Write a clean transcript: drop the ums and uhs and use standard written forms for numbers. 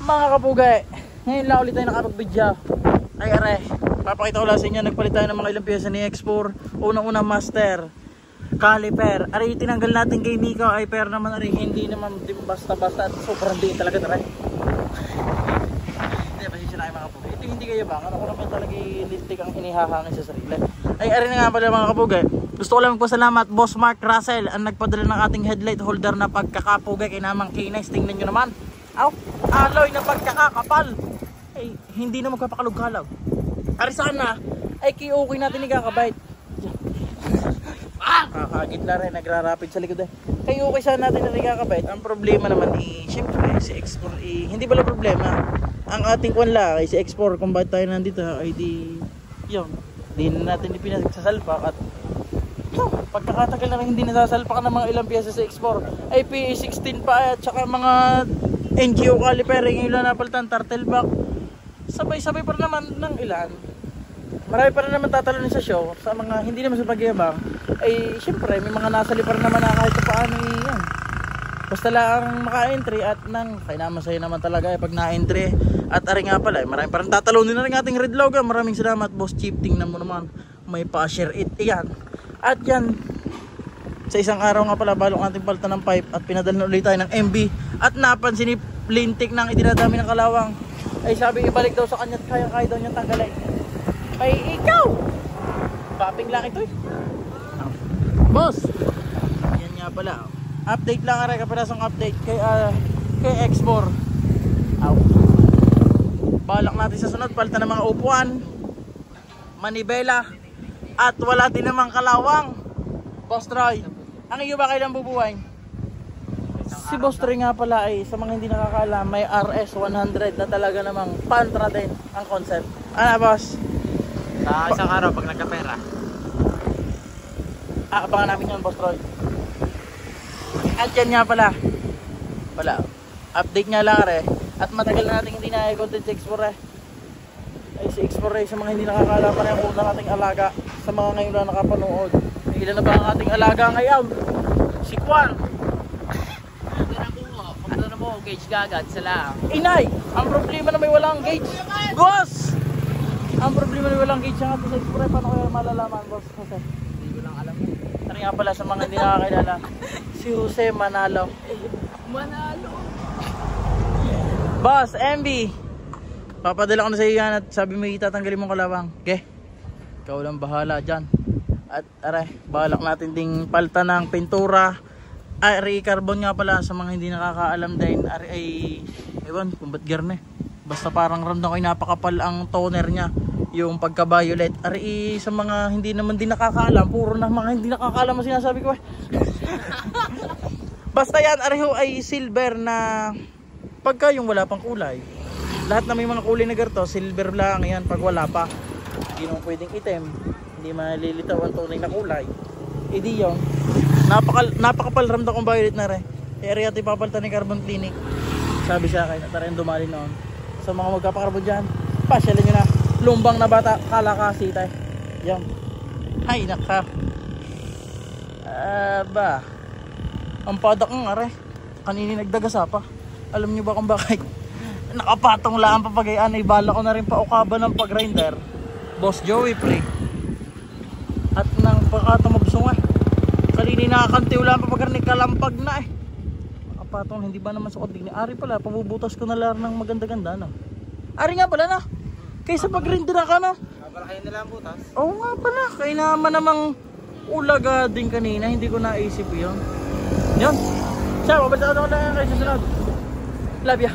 Mga kapugay, ngayon lang ulit tayo nakapag-video. Ay are, papakita ko lang sa inyo, nagpalit tayo ng mga ilang pyesa ni X4. Unang-una master, caliper. Aray, tinanggal natin kay Miko. Ay pero naman aray, hindi naman basta-basta at sobrang din talaga aray. Hindi, pasensya na kayo mga kapugay. Ito hindi kayo ba? Ako naman talaga lintik ang hinihahangin sa sarili. Ay aray na nga pala mga kapugay. Gusto ko lang magpasalamat Boss Mark Russell ang nagpadala ng ating headlight holder na pagkakapugay kay namang K-Nice. Tingnan nyo naman. Aw, alloy na pagkakakapal. Ay, hindi na magpapakalog-kalog. Ari sana ay okay natin ni kakabait. Kakagit na rin, nagrarapid sa likod eh. Kay okay sana natin na kakabait. Ang problema naman syempre si X4 hindi pala problema. Ang ating kwanla ay si X4 kung bakit tayo nandito ay yun, di na natin pinagsasalpak at pagkakatagal na rin hindi nasasalpak ng mga ilang piyesa sa X4 ay PA16 pa at saka mga NGO caliper yung ilan napalitan, turtle back sabay-sabay pa rin naman ng ilan, marami pa rin naman tatalonin sa show sa mga hindi naman sa pagyabang ay syempre may mga nasali pa rin naman na kahit paano yan basta lang maka-entry at nang kaya naman sa'yo naman talaga pag na-entry at ari nga pala marami pa rin tatalonin na rin ating red logo. Maraming salamat Boss Chief, tingnan mo naman may pa-share it yan. At yan, sa isang araw nga pala balong ating palta ng pipe at pinadala ulit tayo ng MB at napansin ni Lintik nang idinadami ng kalawang ay sabi ibalik daw sa kanya at kaya daw niyang tanggalin. Ay ikaw! Paping lang ito eh. Boss! Yan nga pala. Update lang aray, kapirasong update kay X4. Aw. Balak natin sa sunod palta ng mga upuan, manibela at wala din namang kalawang. Boss Troy, ang iyo ba kailang bubuhay? Si Boss Troy nga pala ay sa mga hindi nakakaalam may RS100 na talaga namang pantra din ang concept. Ano boss? Sa isang araw pag nagkapera. Abangan namin yun Boss Troy. At yan nga pala update nga lang at matagal na natin hindi na-content si X4 ay si X4 sa mga hindi nakakaalam pa rin ang unang ating alaga sa mga ngayon na nakapanood. Ilan na ba ang ating alaga ngayon? Si Kwan. Pagkala na mo, gauge gagad sila. Inay, ang problema na may walang gauge. Boss! Ang problema na may walang gauge ang ating sa X4. Paano kaya malalaman boss? Jose? Hindi ko lang alam yun. Ano nga pala sa mga hindi nakakilala? Si Jose Manalo. Manalo! Boss, MB, papadala ko na sa iyo yan at sabi mo itatanggalin mong kalawang. Okay? Ikaw lang bahala dyan. At aray, balak natin ding palta ng pintura. Ari carbon nga pala sa mga hindi nakakaalam din. Ari ay, ewan kung ba't gear na eh. Basta parang ramdam ko ay napakapal ang toner niya. Yung pagka-violet. Ari sa mga hindi naman din nakakaalam. Puro na mga hindi nakakaalam ang sinasabi ko eh. Basta yan, ari ho ay silver na pagka yung wala pang kulay. Lahat na may mga kulay na garto, silver lang yan pag wala pa. Hindi naman pwedeng item, hindi malilitaw ang tunay na kulay. E di yung napakapal ramdam kong violet na rin. Area ito ipapalitan ni Carbon Clinic. Sabi sa akin, at rin dumali noon. Sa mga magkapakarbon dyan, pasyalin nyo na. Lumbang na bata, kalakasi tayo. Yung hay naka ba ang padak ng are kanini nagdagasa pa. Alam nyo ba kung bakit? Nakapatong lang papagayan ay bala ko na rin paukaba ng pag-grinder Boss Joey pre at nang pagkatong mabsunga kanini nakakantiw lang papagarni kalampag na eh nakapatong hindi ba naman sa kodig ni Ari pala pabubutas ko na lang ng maganda-ganda no? Ari nga pala na kaysa pag-grinder ka na Para kayo nila ang butas? Oo nga pala kaya naman namang ulaga din kanina hindi ko naisip yun siya, mabalita ko lang kayo sa sunod. Love ya.